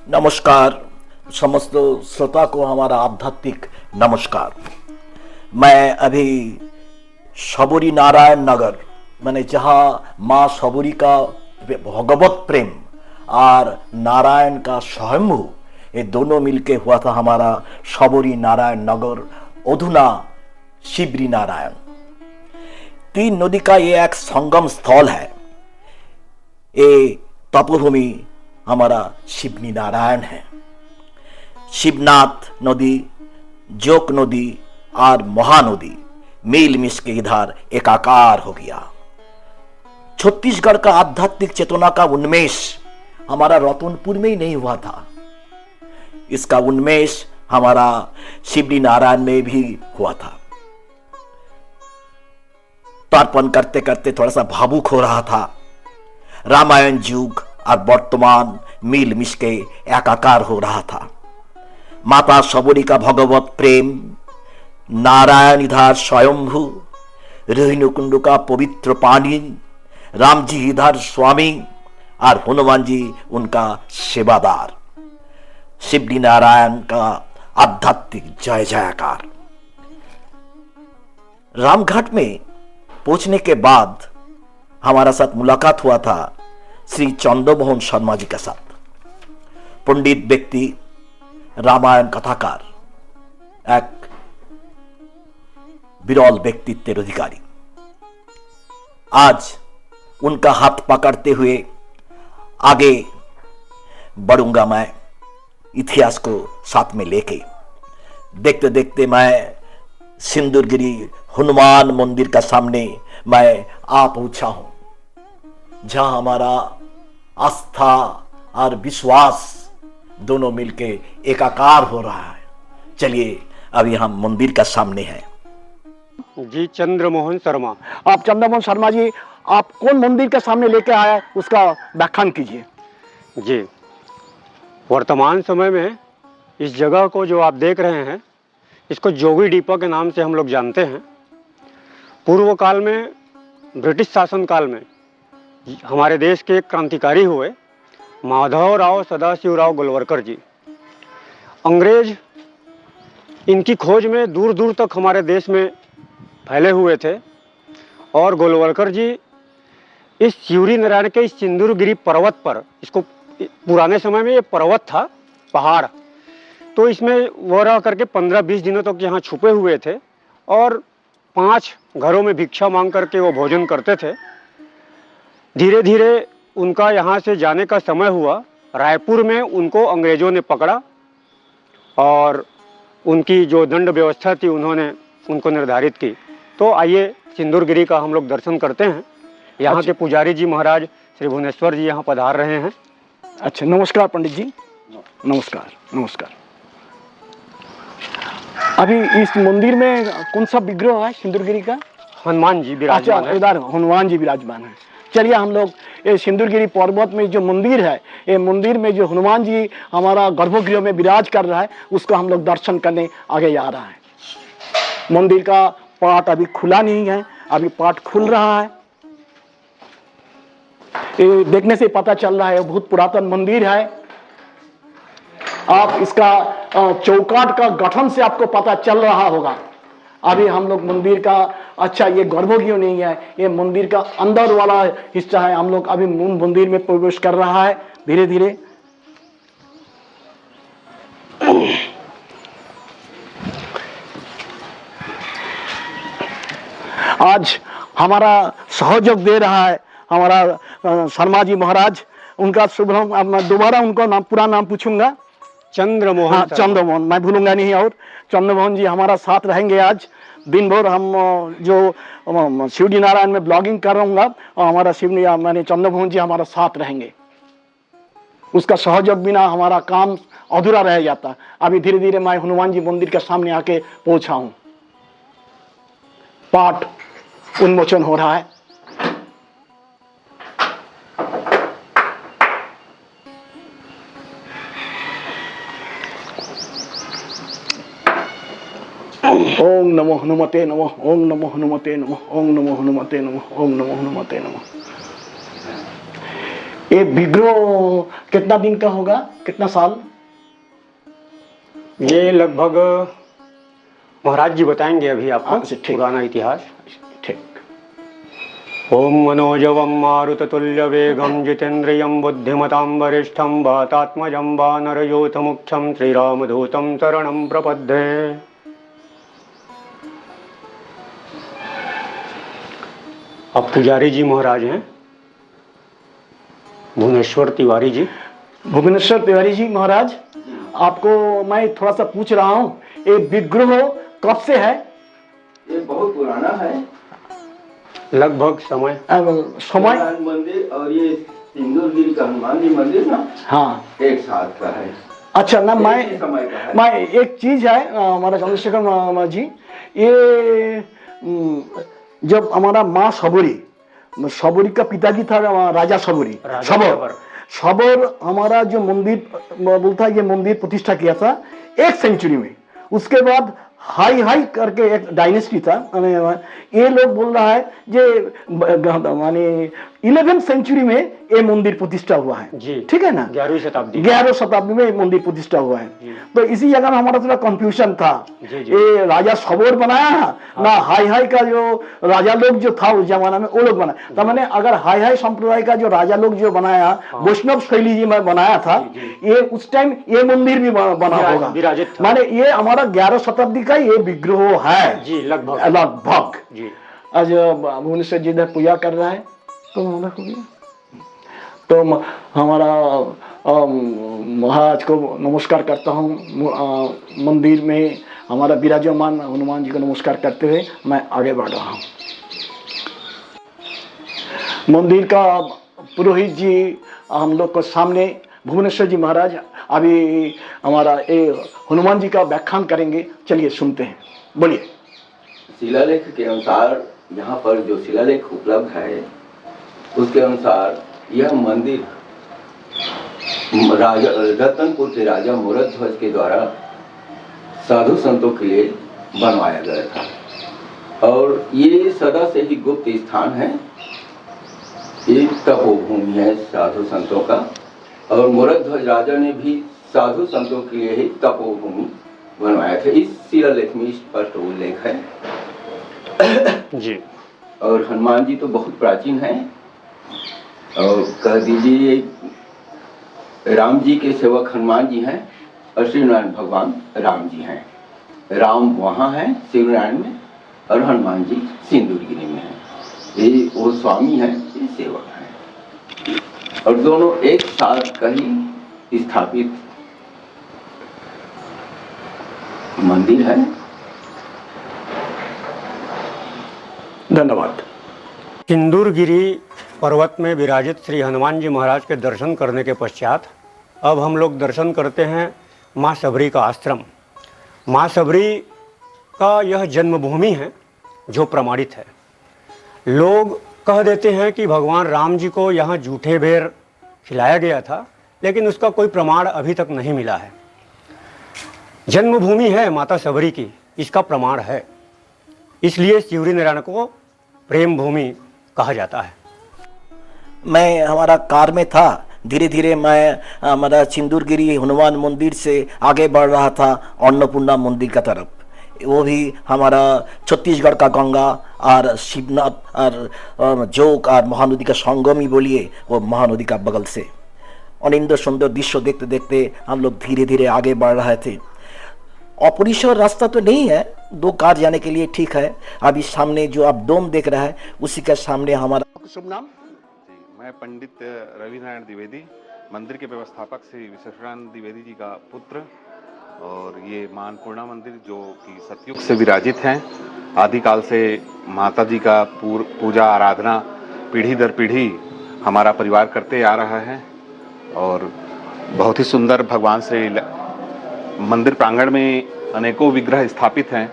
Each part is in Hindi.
नमस्कार समस्त श्रोता को हमारा आध्यात्मिक नमस्कार। मैं अभी सबरी नारायण नगर मैंने जहाँ माँ सबरी का भगवत प्रेम और नारायण का स्वयंभू ये दोनों मिलके हुआ था हमारा सबरी नारायण नगर अधुना शिवरी नारायण। तीन नदी का ये एक संगम स्थल है। ये तपोभूमि हमारा शिवनी नारायण है। शिवनाथ नदी, जोक नदी और महानदी मिल मिस के इधर एकाकार हो गया। छत्तीसगढ़ का आध्यात्मिक चेतना का उन्मेष हमारा रतनपुर में ही नहीं हुआ था, इसका उन्मेष हमारा शिवनी नारायण में भी हुआ था। तर्पण करते करते थोड़ा सा भावुक हो रहा था। रामायण युग और वर्तमान मिल मिस के एकाकार हो रहा था। माता सबरी का भगवत प्रेम, नारायण इधर स्वयंभू, रेणुकुंड का पवित्र पानी, राम जी इधर स्वामी और हनुमान जी उनका सेवादार। शिवनी नारायण का आध्यात्मिक जय जयकार। रामघाट में पहुंचने के बाद हमारा साथ मुलाकात हुआ था श्री चंद्रमोहन शर्मा जी के साथ। पंडित व्यक्ति, रामायण कथाकार, एक विरल व्यक्तित्व अधिकारी। आज उनका हाथ पकड़ते हुए आगे बढ़ूंगा मैं, इतिहास को साथ में लेके। देखते देखते मैं सिंदूरगिरी हनुमान मंदिर का सामने मैं आ पहुंचा हूं, जहां हमारा आस्था और विश्वास दोनों मिलके एकाकार हो रहा है। चलिए अभी हम मंदिर का सामने हैं। जी चंद्रमोहन शर्मा। आप चंद्रमोहन शर्मा जी, आप कौन मंदिर के सामने लेके आया उसका व्याख्यान कीजिए। जी, वर्तमान समय में इस जगह को जो आप देख रहे हैं, इसको जोगी डीपा के नाम से हम लोग जानते हैं। पूर्व काल में, ब्रिटिश शासन काल में हमारे देश के एक क्रांतिकारी हुए माधवराव सदाशिवराव गोलवलकर जी। अंग्रेज इनकी खोज में दूर दूर तक हमारे देश में फैले हुए थे और गोलवलकर जी इस शिवरी नारायण के इस सिंदूरगिरी पर्वत पर, इसको पुराने समय में ये पर्वत था, पहाड़, तो इसमें वो रह करके 15-20 दिनों तक यहाँ छुपे हुए थे और 5 घरों में भिक्षा मांग करके वो भोजन करते थे। धीरे धीरे उनका यहाँ से जाने का समय हुआ। रायपुर में उनको अंग्रेजों ने पकड़ा और उनकी जो दंड व्यवस्था थी उन्होंने उनको निर्धारित की। तो आइए सिंदूरगिरी का हम लोग दर्शन करते हैं। यहाँ के पुजारी जी महाराज श्री भुवनेश्वर जी यहाँ पधार रहे हैं। अच्छा, नमस्कार पंडित जी। नमस्कार नमस्कार। अभी इस मंदिर में कौन सा विग्रह है सिंदूरगिरी का? हनुमान जी विराजमान है। इधर हनुमान जी विराजमान है। चलिए हम लोग ये सिंदूरगिरी पर्वत में जो मंदिर है, ये मंदिर में जो हनुमान जी हमारा गर्भगृह में विराज कर रहा है, उसका हम लोग दर्शन करने आगे जा रहा है। मंदिर का पाट अभी खुला नहीं है, अभी पाट खुल रहा है। ये देखने से पता चल रहा है बहुत पुरातन मंदिर है। आप इसका चौकाट का गठन से आपको पता चल रहा होगा। अभी हम लोग मंदिर का, अच्छा ये गर्भगृह नहीं है, ये मंदिर का अंदर वाला हिस्सा है। हम लोग अभी मंदिर में प्रवेश कर रहा है धीरे धीरे। आज हमारा सहयोग दे रहा है हमारा शर्मा जी महाराज। उनका शुभ नाम, मैं दोबारा उनको नाम, पूरा नाम पूछूंगा। चंद्रमोहन। हाँ, चंद्रमोहन, मैं भूलूंगा नहीं। और चंद्रमोहन जी हमारा साथ रहेंगे आज दिन भर। हम जो शिवजी नारायण में ब्लॉगिंग कर रहूंगा और हमारा शिवनी मैंने चंद्रमोहन जी हमारा साथ रहेंगे। उसका सहयोग बिना हमारा काम अधूरा रह जाता। अभी धीरे धीरे मैं हनुमान जी मंदिर के सामने आके पहुंचा हूं। पाठ उन्मोचन हो रहा है। ओम नमो हनुमते नमः, ओम नमो हनुमते नमः, ओम नमो हनुमते नमः, ओम नमो हनुमते नमः। ये विग्रह कितना दिन का होगा, कितना साल? ये लगभग महाराज जी बताएंगे अभी आपको अच्छा, ठीक। पुराना इतिहास। ठीक। ओम मनोजवम मारुततुल्य वेगम जितेन्द्रियम बुद्धिमतां वरिष्ठम वातात्मजं वानरयूथ मुख्यम श्रीरामदूतं शरणं प्रपद्ये। अब पुजारी जी महाराज हैं भुवनेश्वर तिवारी जी। भुवनेश्वर तिवारी जी महाराज, आपको मैं थोड़ा सा पूछ रहा हूँ, ये विग्रह कब से है? ये बहुत पुराना है। लगभग समय समय नारायण मंदिर और ये सिंदूरगिरी का हनुमान जी मंदिर ना, हाँ, एक साथ का है। अच्छा ना, एक ही समय का है। मैं एक चीज है हमारा चंद्रशेखर जी, ये जब हमारा माँ सबरी का पिताजी था राजा सबरी, सबर हमारा जो मंदिर बोलता है, ये मंदिर प्रतिष्ठा किया था 1 सेंचुरी में। उसके बाद हाई करके एक डायनेस्टी था, ये लोग बोल रहा है माने 11th सेंचुरी में ये मंदिर प्रतिष्ठा हुआ है जी, ठीक है ना, 11वीं शताब्दी में मंदिर प्रतिष्ठा हुआ है। तो इसी जगह में हमारा थोड़ा कंफ्यूजन था, ये राजा सबोर बनाया ना हाई का जो राजा लोग जो था उस जमाना में वो लोग बनाया। तो मैंने अगर हाई संप्रदाय का जो राजा लोग जो बनाया, वैष्णव शैली जी में बनाया था, ये उस टाइम ये मंदिर भी बना होगा, माने ये हमारा 11वीं शताब्दी का ये विग्रह है जी, लगभग जी। आज भुवनेश्वर जी इधर पूजा कर रहा है तो हो गया। तो हमारा महाराज को नमस्कार करता हूँ, मंदिर में हमारा विराजमान हनुमान जी को नमस्कार करते हुए मैं आगे बढ़ रहा हूँ। मंदिर का पुरोहित जी हम लोग को सामने भुवनेश्वर जी महाराज अभी हमारा ये हनुमान जी का व्याख्यान करेंगे, चलिए सुनते हैं, बोलिए। शिलालेख के अनुसार यहाँ पर जो शिलालेख उपलब्ध है उसके अनुसार यह मंदिर राजा रतनपुर के राजा मूरध्वज के द्वारा साधु संतों के लिए बनवाया गया था और ये सदा से ही गुप्त स्थान है। ये तपोभूमि है साधु संतों का और मूरध्वज राजा ने भी साधु संतों के लिए ही तपोभूमि बनवाया था। इस शिलालेख में स्पष्ट उल्लेख है जी। और हनुमान जी तो बहुत प्राचीन हैं और कह दीजिए राम जी के सेवक हनुमान जी हैं और श्रीनारायण भगवान राम जी हैं। राम वहाँ हैं शिवनारायण में और हनुमान जी सिंदूरगिरी में हैं। ये वो स्वामी हैं, ये सेवक हैं और दोनों एक साथ का ही स्थापित मंदिर है। धन्यवाद। सिंदूरगिरी पर्वत में विराजित श्री हनुमान जी महाराज के दर्शन करने के पश्चात अब हम लोग दर्शन करते हैं माँ सबरी का आश्रम। माँ सबरी का यह जन्मभूमि है जो प्रमाणित है। लोग कह देते हैं कि भगवान राम जी को यहाँ जूठे बेर खिलाया गया था, लेकिन उसका कोई प्रमाण अभी तक नहीं मिला है। जन्मभूमि है माता सबरी की, इसका प्रमाण है, इसलिए शिवरी नारायण को प्रेम भूमि कहा जाता है। मैं हमारा कार में था, धीरे धीरे मैं हमारा सिंदूरगिरी हनुमान मंदिर से आगे बढ़ रहा था अन्नपूर्णा मंदिर का तरफ। वो भी हमारा छत्तीसगढ़ का गंगा और शिवनाथ और जोग और महानदी का संगम ही बोलिए, वो महानदी का बगल से अनिंद सुंदर दृश्य देखते देखते हम लोग धीरे धीरे आगे बढ़ रहे थे। अपरिसर रास्ता तो नहीं है, 2 कार जाने के लिए ठीक है। अभी सामने जो आप डोम देख रहा है उसी के सामने हमारा शुभ नाम। मैं पंडित रवि नारायण द्विवेदी, मंदिर के व्यवस्थापक श्री विश्वेश्वरानंद द्विवेदी जी का पुत्र। और ये मां अन्नपूर्णा मंदिर जो कि सतयुग से विराजित हैं, आदिकाल से माता जी का पूजा आराधना पीढ़ी दर पीढ़ी हमारा परिवार करते आ रहा है। और बहुत ही सुंदर भगवान श्री मंदिर प्रांगण में अनेकों विग्रह स्थापित हैं,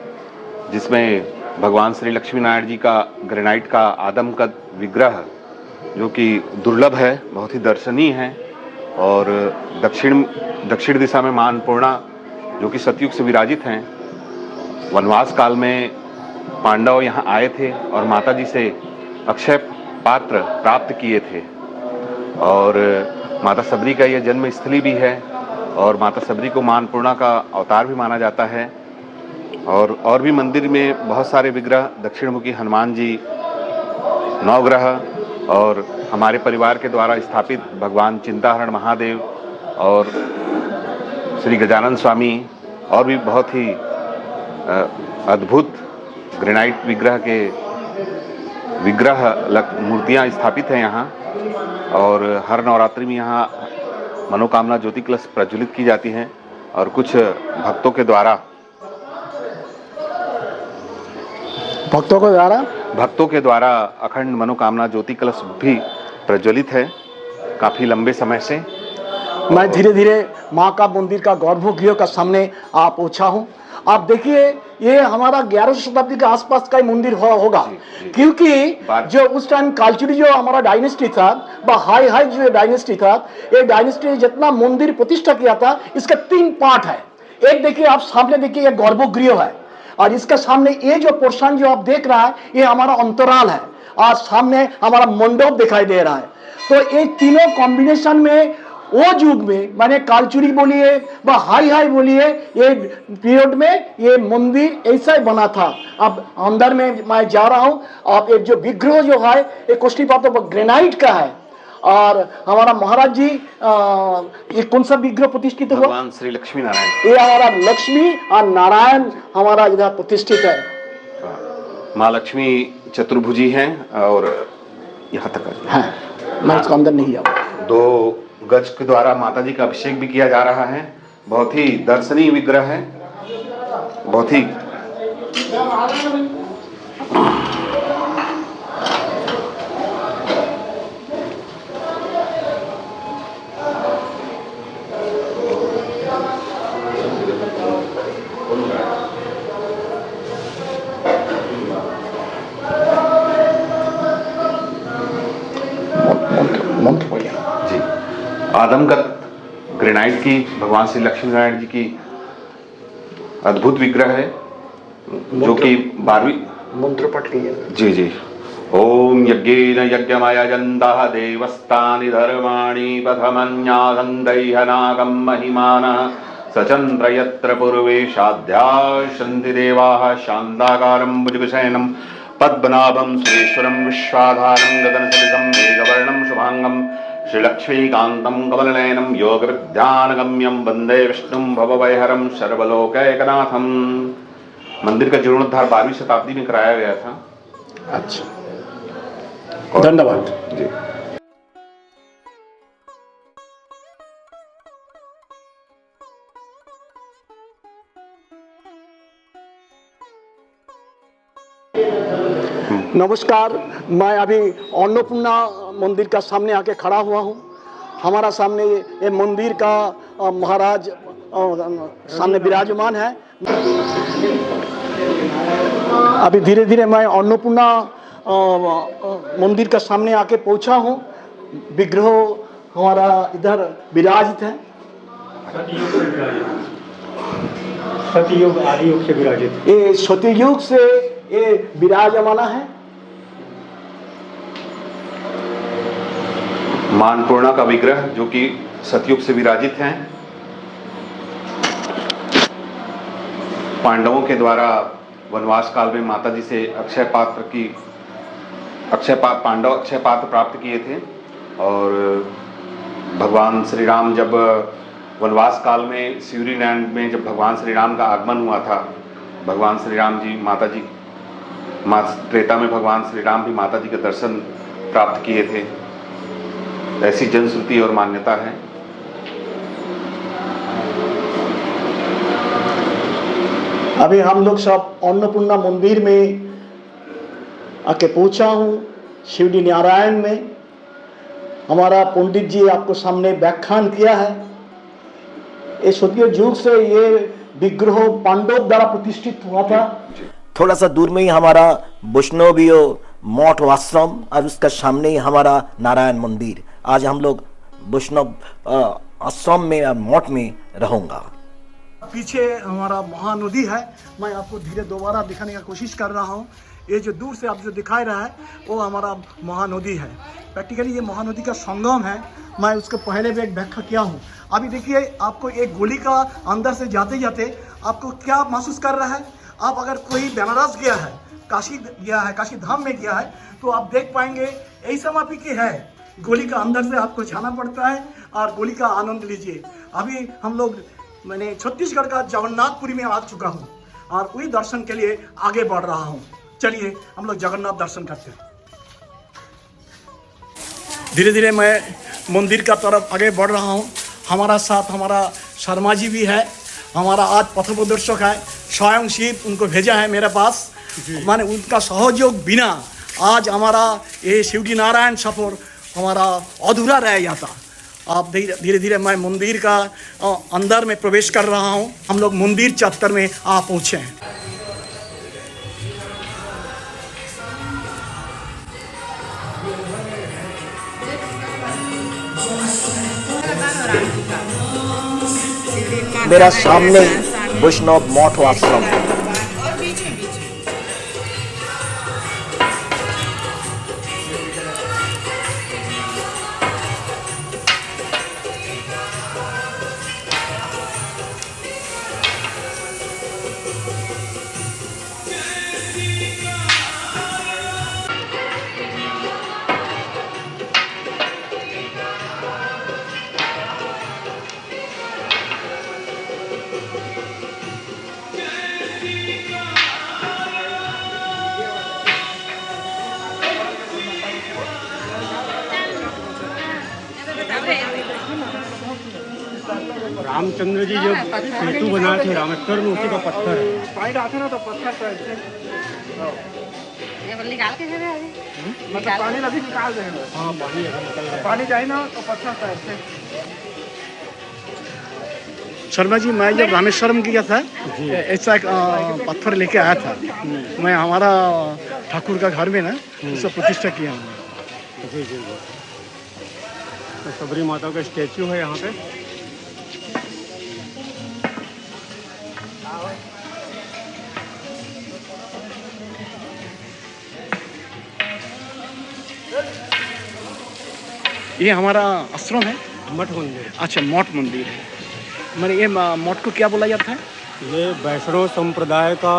जिसमें भगवान श्री लक्ष्मी नारायण जी का ग्रेनाइट का आदमकद विग्रह जो कि दुर्लभ है, बहुत ही दर्शनीय है। और दक्षिण दिशा में मां अन्नपूर्णा जो कि सतयुग से विराजित हैं। वनवास काल में पांडव यहाँ आए थे और माता जी से अक्षय पात्र प्राप्त किए थे और माता सबरी का यह जन्म स्थली भी है और माता सबरी को मा अन्नपूर्णा का अवतार भी माना जाता है। और भी मंदिर में बहुत सारे विग्रह, दक्षिणमुखी हनुमान जी, नवग्रह और हमारे परिवार के द्वारा स्थापित भगवान चिंताहरण महादेव और श्री गजानन स्वामी और भी बहुत ही अद्भुत ग्रेनाइट विग्रह मूर्तियां स्थापित हैं यहाँ। और हर नवरात्रि में यहाँ मनोकामना ज्योति कलश प्रज्वलित की जाती हैं और कुछ भक्तों के द्वारा अखंड मनोकामना ज्योति कलश भी प्रज्वलित है काफी लंबे समय से। मैं धीरे धीरे माँ का मंदिर का गर्भगृह का सामने आ पहुंचा हूँ। आप देखिए ये हमारा 11वीं शताब्दी के आसपास का ही मंदिर होगा, क्योंकि जो उस टाइम कालचुरी जो हमारा डायनेस्टी था, हाई जो डायनेस्टी था, ये डायनेस्टी जितना मंदिर प्रतिष्ठा किया था, इसका 3 पार्ट है। एक देखिए आप सामने देखिए ये गर्भगृह है और इसके सामने ये जो पोर्शन जो आप देख रहा है ये हमारा अंतराल है और सामने हमारा मंडप दिखाई दे रहा है। तो ये तीनों कॉम्बिनेशन में वो युग में मैंने कालचुरी बोलिए व हाई बोलिए, ये पीरियड में ये मंदिर ऐसा ही बना था। अब अंदर में मैं जा रहा हूँ। आप एक जो विग्रह जो है ये कोष्ठीपात्र ग्रेनाइट का है और हमारा महाराज जी ये कौन सा विग्रह प्रतिष्ठित हुआ? भगवान श्री लक्ष्मी नारायण। ये हमारा लक्ष्मी और नारायण हमारा इधर प्रतिष्ठित है। माँ लक्ष्मी चतुर्भुजी हैं और यहाँ तक है। मैं इसको अंदर नहीं आऊँ। 2 गज के द्वारा माता जी का अभिषेक भी किया जा रहा है। बहुत ही दर्शनीय विग्रह है, बहुत ही आदमकद ग्रेनाइट की भगवान श्री लक्ष्मी नारायण जी की अद्भुत विग्रह है जो कि 12वीं मंत्र पठ किए। जी। ओम यज्ञेन यज्ञमयजन्तः देवस्तानि धर्माणि पथमन्यासन्दैहनागं महिमानः सचन्द्र यत्र पूर्वेशाध्यासन्ति देवाः शान्ताकारं भुजगशयनं पद्मनाभं सुरेश्वरं विश्वाधारं गगनसदृशं मेघवर्णं शुभांगं श्रीलक्ष्मीकान्तं कमलनयनं योगविद्यानगम्यं वन्दे विष्णुं भवभयहरं सर्वलोकैकनाथं। मंदिर का जीर्णोद्धार 12वीं शताब्दी में कराया गया था। अच्छा, धन्यवाद जी। नमस्कार, मैं अभी अन्नपूर्णा मंदिर का सामने आके खड़ा हुआ हूँ। हमारा सामने ये मंदिर का महाराज सामने विराजमान है। अभी धीरे धीरे मैं अन्नपूर्णा मंदिर का सामने आके पहुँचा हूँ। विग्रह हमारा इधर विराजित है। सतयुग आदि युग से विराजित, ये सतयुग से ये विराजमाना है। मां अन्नपूर्णा का विग्रह जो कि सतयुग से विराजित हैं। पांडवों के द्वारा वनवास काल में माता जी से अक्षय पात्र प्राप्त किए थे और भगवान श्री राम जब वनवास काल में सिवरी लैंड में जब भगवान श्री राम का आगमन हुआ था, भगवान श्री राम जी त्रेता में भगवान श्री राम भी माता जी के दर्शन प्राप्त किए थे। ऐसी जनश्रुति और मान्यता है। अभी हम लोग सब अन्नपूर्णा मंदिर में आके पहुंचा हूँ। शिवजी नारायण में हमारा पंडित जी आपको सामने व्याख्यान किया है। ये सतयुग युग से ये विग्रह पांडव द्वारा प्रतिष्ठित हुआ था। थोड़ा सा दूर में ही हमारा वैष्णवीय मठ आश्रम और उसका सामने ही हमारा नारायण मंदिर। आज हम लोग वैष्णव आश्रम में और मठ में रहूंगा। पीछे हमारा महानदी है। मैं आपको धीरे दोबारा दिखाने का कोशिश कर रहा हूँ। ये जो दूर से आप जो दिखाई रहा है वो हमारा महानदी है। प्रैक्टिकली ये महानदी का संगम है। मैं उसको पहले भी एक व्याख्या किया हूँ। अभी देखिए आपको एक गोली का अंदर से जाते जाते आपको क्या महसूस कर रहा है। आप अगर कोई बनारस गया है, काशी गया है, काशी धाम में गया है, तो आप देख पाएंगे ऐसा मापी की है। गोली का अंदर से आपको जाना पड़ता है और गोली का आनंद लीजिए। अभी हम लोग मैंने छत्तीसगढ़ का जगन्नाथपुरी में आ चुका हूँ और वही दर्शन के लिए आगे बढ़ रहा हूँ। चलिए हम लोग जगन्नाथ दर्शन करते हैं। धीरे धीरे मैं मंदिर का तरफ आगे बढ़ रहा हूँ। हमारा साथ हमारा शर्मा जी भी है, हमारा आज पथप्रदर्शक है। स्वयं शिव उनको भेजा है मेरे पास। माने उनका सहयोग बिना आज हमारा ये शिवजी नारायण सफर हमारा अधूरा रह जाता। आप धीरे धीरे मैं मंदिर का अंदर में प्रवेश कर रहा हूँ। हम लोग मंदिर चत्तर में आ पहुँचे हैं। मेरा सामने वैष्णव मठ आश्रम है। रामचंद्र जी जब सेतु बनाए थे रामेश्वर में, उसी का पत्थर है। पानी डालते ना तो पत्थर पर ऐसे निकाल के दे अभी मतलब पानी अभी निकाल देंगे। हाँ, पानी ऐसा निकल रहा है। पानी चाहिए ना तो पत्थर पर ऐसे। शर्मा जी, मैं जब रामेश्वरम गया था ऐसा एक पत्थर लेके आया था। मैं हमारा ठाकुर का घर में ना उसका प्रतिष्ठा किया हमने। जी जी जी। तो सबरी माता का स्टैचू है यहाँ पे। ये हमारा आश्रम है, मठ मंदिर। अच्छा मठ मंदिर है। मैंने ये मठ को क्या बोला जाता है? ये वैष्णव संप्रदाय का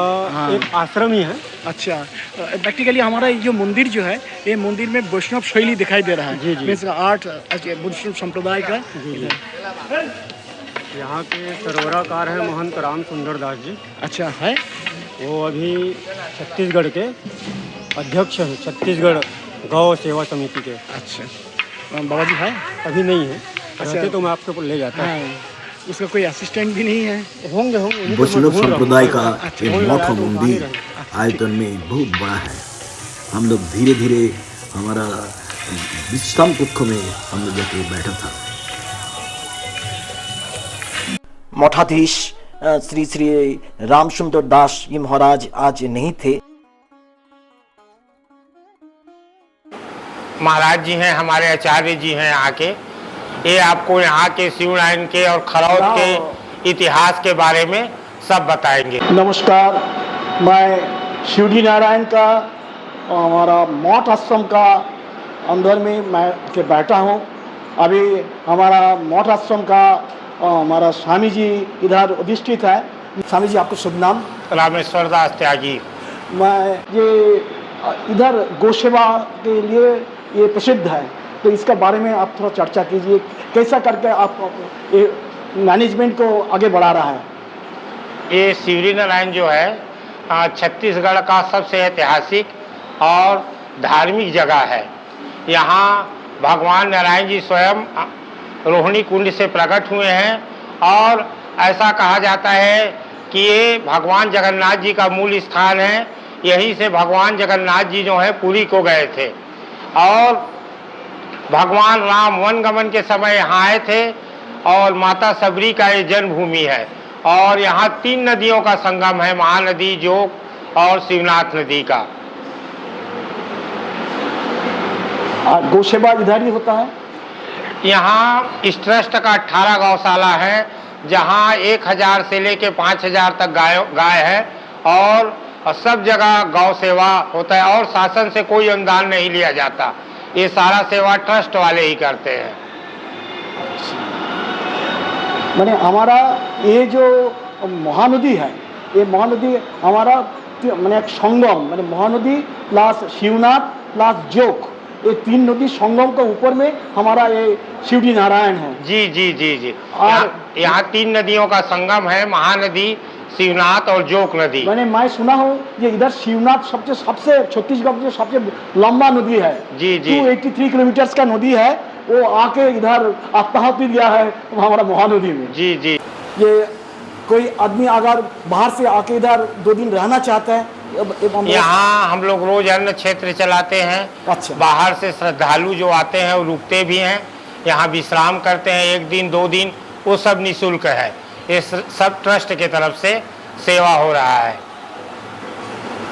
एक आश्रम ही है। अच्छा, प्रैक्टिकली हमारा ये जो मंदिर जो है, ये मंदिर में वैष्णव शैली दिखाई दे रहा है। जी, जी। मीन्स आर्ट वैष्णव संप्रदाय का। जी जी। यहाँ के सरवराकार है महंत राम सुंदर दास जी। अच्छा है। वो अभी छत्तीसगढ़ के अध्यक्ष हैं, छत्तीसगढ़ गौ सेवा समिति के। अच्छा, बाबा जी है? अभी नहीं है। अच्छा। रहते तो मैं आपके ऊपर ले जाता। हाँ, उसका कोई असिस्टेंट भी नहीं है? होंगे होंगे। वैष्णव संप्रदाय का अच्छा, एक मठ मंदिर आयतन में बहुत बड़ा है। हम लोग धीरे धीरे हमारा विश्राम कक्ष में हम लोग जाके बैठा था। मठाधीश श्री श्री रामसुंदर दास जी महाराज आज नहीं थे। महाराज जी हैं, हमारे आचार्य जी हैं आके, ये आपको यहाँ के शिवनारायण के और खरौद के इतिहास के बारे में सब बताएंगे। नमस्कार, मैं शिवजी नारायण का हमारा मठ आश्रम का अंदर में मैं के बैठा हूँ। अभी हमारा मठ आश्रम का हमारा स्वामी जी इधर अधिष्ठित है। स्वामी जी, आपको शुभ नाम? रामेश्वर दास त्यागी। मैं ये इधर गौ सेवा के लिए ये प्रसिद्ध है, तो इसका बारे में आप थोड़ा चर्चा कीजिए। कैसा करके आप ये मैनेजमेंट को आगे बढ़ा रहा है? ये शिवजी नारायण जो है छत्तीसगढ़ का सबसे ऐतिहासिक और धार्मिक जगह है। यहाँ भगवान नारायण जी स्वयं रोहिणी कुंड से प्रकट हुए हैं और ऐसा कहा जाता है कि ये भगवान जगन्नाथ जी का मूल स्थान है। यहीं से भगवान जगन्नाथ जी जो है पुरी को गए थे और भगवान राम वन गमन के समय यहाँ आए थे और माता सबरी का ये जन्मभूमि है। और यहाँ 3 नदियों का संगम है, महानदी, जोग और शिवनाथ नदी का। गौ सेवा इधर ही होता है? यहाँ इस ट्रस्ट का 18 गौशाला है जहाँ 1000 से लेके 5000 तक गाय है और सब जगह गौ सेवा होता है और शासन से कोई अनुदान नहीं लिया जाता। ये सारा सेवा ट्रस्ट वाले ही करते हैं। मैंने हमारा ये जो महानदी है, ये महानदी हमारा मैंने एक संगम, मैंने Mahanadi plus Shivnath plus joke, ये 3 नदी संगम के ऊपर में हमारा ये शिवजी नारायण है। जी जी जी जी। और यहाँ 3 नदियों का संगम है, महानदी, शिवनाथ और जोक नदी। मैं सुना हूँ ये इधर शिवनाथ सबसे छत्तीसगढ़ में सबसे लंबा नदी है। जी जी। 283 किलोमीटर का नदी है, वो आके इधर आत्माहुति दिया है हमारा महानदी में। जी जी। ये कोई आदमी अगर बाहर से आके इधर 2 दिन रहना चाहता है, यहाँ हम लोग रोज अन्न क्षेत्र चलाते हैं। अच्छा। बाहर से श्रद्धालु जो आते हैं वो रुकते भी हैं, यहाँ विश्राम करते हैं 1 दिन 2 दिन, वो सब निःशुल्क है। ये सब ट्रस्ट के तरफ से सेवा हो रहा है।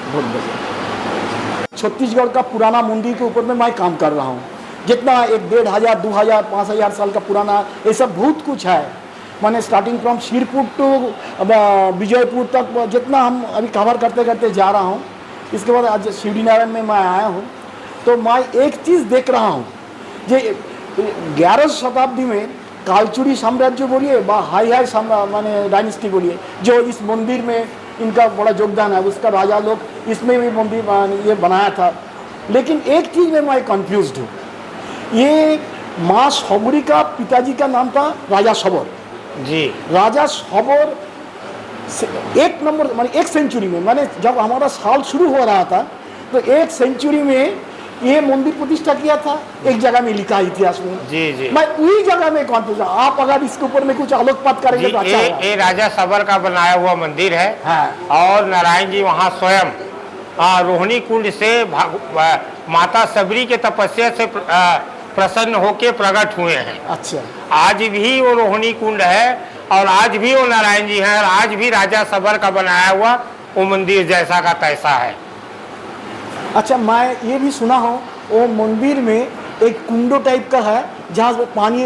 बहुत बढ़िया। छत्तीसगढ़ का पुराना मंदिर के ऊपर में मैं काम कर रहा हूँ। जितना 1,500, 2,000, 5,000 साल का पुराना ये सब बहुत कुछ है। मैंने starting from Shirpur to Vijaypur तक जितना हम अभी कवर करते करते जा रहा हूँ। इसके बाद आज शिवजी नारायण में मैं आया हूँ, तो मैं एक चीज़ देख रहा हूँ, ये 11वीं शताब्दी में कालचुरी साम्राज्य बोलिए हाई माने डायनेस्टी बोलिए, जो इस मंदिर में इनका बड़ा योगदान है, उसका राजा लोग इसमें भी मंदिर ये बनाया था। लेकिन एक चीज़ में मैं कंफ्यूज्ड हूँ, ये माँ सबरी का पिताजी का नाम था राजा सबर जी। राजा सबर 1 नंबर माने 1 सेंचुरी में, मैंने जब हमारा साल शुरू हो रहा था तो 1 सेंचुरी में ये मंदिर प्रतिष्ठा किया था। एक जगह में लिखा इतिहास में। जी जी। मैं वही जगह में कंफ्यूज हूं, आप अगर इसके ऊपर में कुछ आलोकपात करेंगे तो अच्छा होगा। ये राजा सबर का बनाया हुआ मंदिर है। हाँ। और नारायण जी वहाँ स्वयं रोहिणी कुंड से माता सबरी के तपस्या से प्रसन्न होके प्रकट हुए हैं। अच्छा। आज भी वो रोहिणी कुंड है और आज भी वो नारायण जी हैं और आज भी राजा सबर का बनाया हुआ वो मंदिर जैसा का तैसा है। अच्छा, मैं ये भी सुना हूँ वो मंदिर में एक कुंडो टाइप का है जहाँ पानी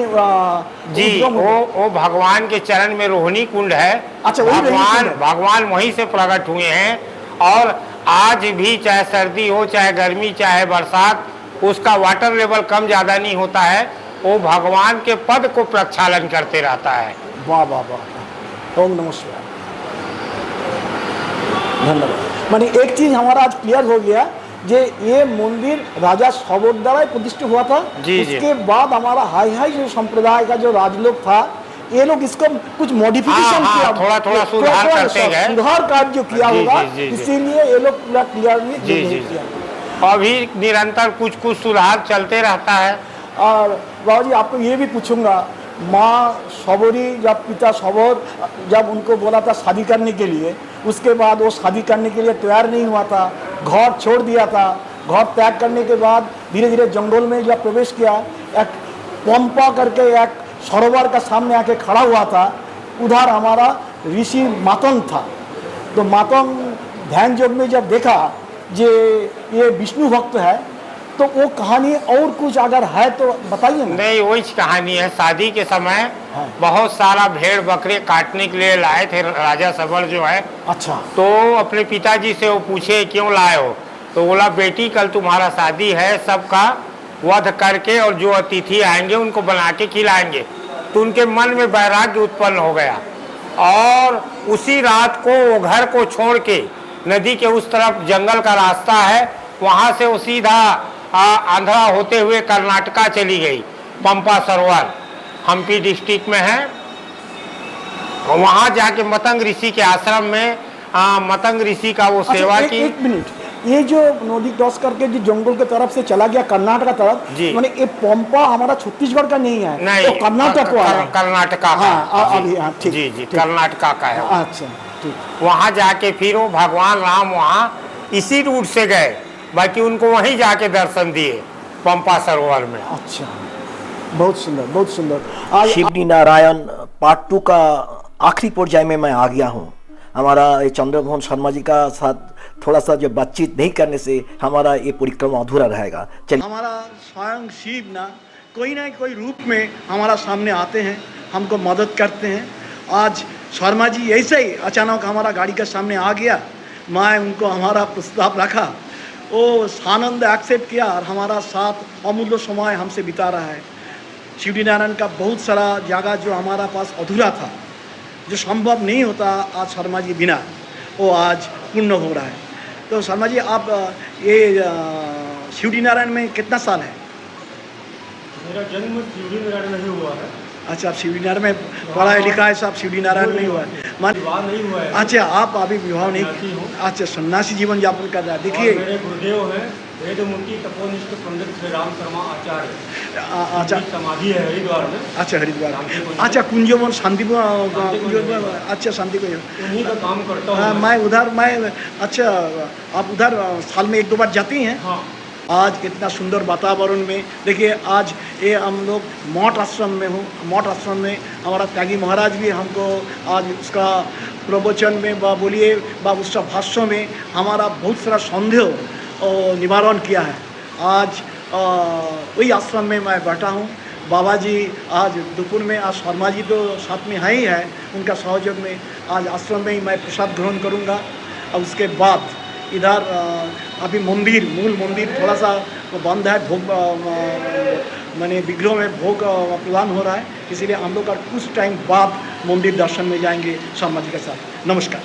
जी, वो भगवान के चरण में रोहिणी कुंड है। अच्छा, भगवान वहीं से प्रकट हुए हैं और आज भी चाहे सर्दी हो चाहे गर्मी चाहे बरसात, उसका वाटर लेवल कम ज्यादा नहीं होता है, वो भगवान के पद को प्रक्षालन करते रहता है। वाह वाह वाह, ओम नमः शिवाय, धन्यवाद। माने एक चीज हमारा आज क्लियर हो गया, ये मंदिर राजा सबर द्वारा प्रतिष्ठित हुआ था। जी, उसके बाद हमारा हाई जो संप्रदाय का जो राजलोक था, ये लोग इसको कुछ मॉडिफिकेशन किया, थोड़ा सुधार करते गए, सुधार कार्य जो किया होगा, इसीलिए ये लोग पूरा क्लियर किया। अभी निरंतर कुछ सुधार चलते रहता है। और बाबू जी, आपको ये भी पूछूंगा, माँ सबरी जब पिता सबर जब उनको बोला था शादी करने के लिए, उसके बाद वो शादी करने के लिए तैयार नहीं हुआ था, घर छोड़ दिया था। घर त्याग करने के बाद धीरे धीरे जंगल में जब प्रवेश किया, एक पंपा करके एक सरोवर का सामने आके खड़ा हुआ था। उधर हमारा ऋषि मातंग था, तो मातंग ध्यान योग में जब देखा ये विष्णु भक्त है, तो वो कहानी और कुछ अगर है तो बताइए ना। नहीं, वही कहानी है। शादी के समय बहुत सारा भेड़ बकरे काटने के लिए लाए थे राजा सबर जो है। अच्छा। तो अपने पिताजी से वो पूछे क्यों लाए हो, तो बोला बेटी कल तुम्हारा शादी है, सबका वध करके और जो अतिथि आएंगे उनको बना के खिलाएंगे। तो उनके मन में वैराग्य उत्पन्न हो गया और उसी रात को वो घर को छोड़ के नदी के उस तरफ जंगल का रास्ता है, वहाँ से वो सीधा आंध्रा होते हुए कर्नाटका चली गई। पंपा सरोवर हम्पी डिस्ट्रिक्ट में है। वहाँ जाके मतंग ऋषि के आश्रम में मतंग ऋषि का वो सेवा की। एक मिनट, ये जो नदी क्रॉस करके जो जंगल की तरफ से चला गया कर्नाटक तरफ, माने ये पंपा हमारा छत्तीसगढ़ का नहीं है, नहीं, तो कर्नाटका का। जी जी, कर्नाटका का है। अच्छा, ठीक। वहाँ जाके फिर वो भगवान राम वहाँ इसी रूट से गए, बाकी उनको वहीं जाके दर्शन दिए पंपा सरोवर में। अच्छा, बहुत सुंदर, बहुत सुंदर। शिवजी नारायण पार्ट 2 का आखिरी पर्याय में मैं आ गया हूँ। हमारा ये चंद्रमोहन शर्मा जी का साथ थोड़ा सा जो बातचीत नहीं करने से हमारा ये परिक्रमा अधूरा रहेगा। चलिए, हमारा स्वयं शिव ना कोई रूप में हमारा सामने आते हैं, हमको मदद करते हैं। आज शर्मा जी ऐसे ही अचानक हमारा गाड़ी के सामने आ गया, मैं उनको हमारा प्रस्ताव रखा, वो आनंद एक्सेप्ट किया और हमारा साथ अमूल्य समय हमसे बिता रहा है। शिवडी नारायण का बहुत सारा जगह जो हमारा पास अधूरा था, जो संभव नहीं होता आज शर्मा जी बिना, वो आज पूर्ण हो रहा है। तो शर्मा जी आप ये शिवडी नारायण में कितना साल है? मेरा जन्म शिवडी नारायण में ही हुआ है। अच्छा, आप शिवडी नारायण में पढ़ा लिखा है साहब, शिवडी नारायण में ही हुआ है। विवाह नहीं हुआ है। अच्छा, आप अभी विवाह नहीं, सन्यासी हूँ। अच्छा सन्यासी जीवन यापन कर रहा है। और देखिए मेरे गुरुदेव हैं वेदमूर्ति तपोनिष्ठ पंडित श्री राम शर्मा आचार्य, अच्छा उनकी समाधि है हरिद्वार में। अच्छा हरिद्वार, शांतिकुंज। अच्छा कुंजवन शांति कुंज। अच्छा शांति कुंज। उन्हीं का काम करता हाँ, हूँ मैं उधर मैं अच्छा, आप उधर साल में 1-2 बार जाती हैं? हाँ। आज कितना सुंदर वातावरण में देखिए, आज ये हम लोग मठ आश्रम में हूँ, मठ आश्रम में हमारा त्यागी महाराज भी हमको आज उसका प्रवचन में व बोलिए व उसका भाष्य में हमारा बहुत सारा संदेह निवारण किया है। आज वही आश्रम में मैं बैठा हूँ। बाबा जी आज दुपुर में, आज शर्मा जी तो साथ में है ही है, उनका सहयोग में आज आश्रम में ही मैं प्रसाद ग्रहण करूँगा। और उसके बाद इधर अभी मंदिर, मूल मंदिर थोड़ा सा बंद है, भोग माने विग्रह में भोग प्रदान हो रहा है, इसीलिए हम लोग का कुछ टाइम बाद मंदिर दर्शन में जाएंगे शर्मा जी के साथ। नमस्कार।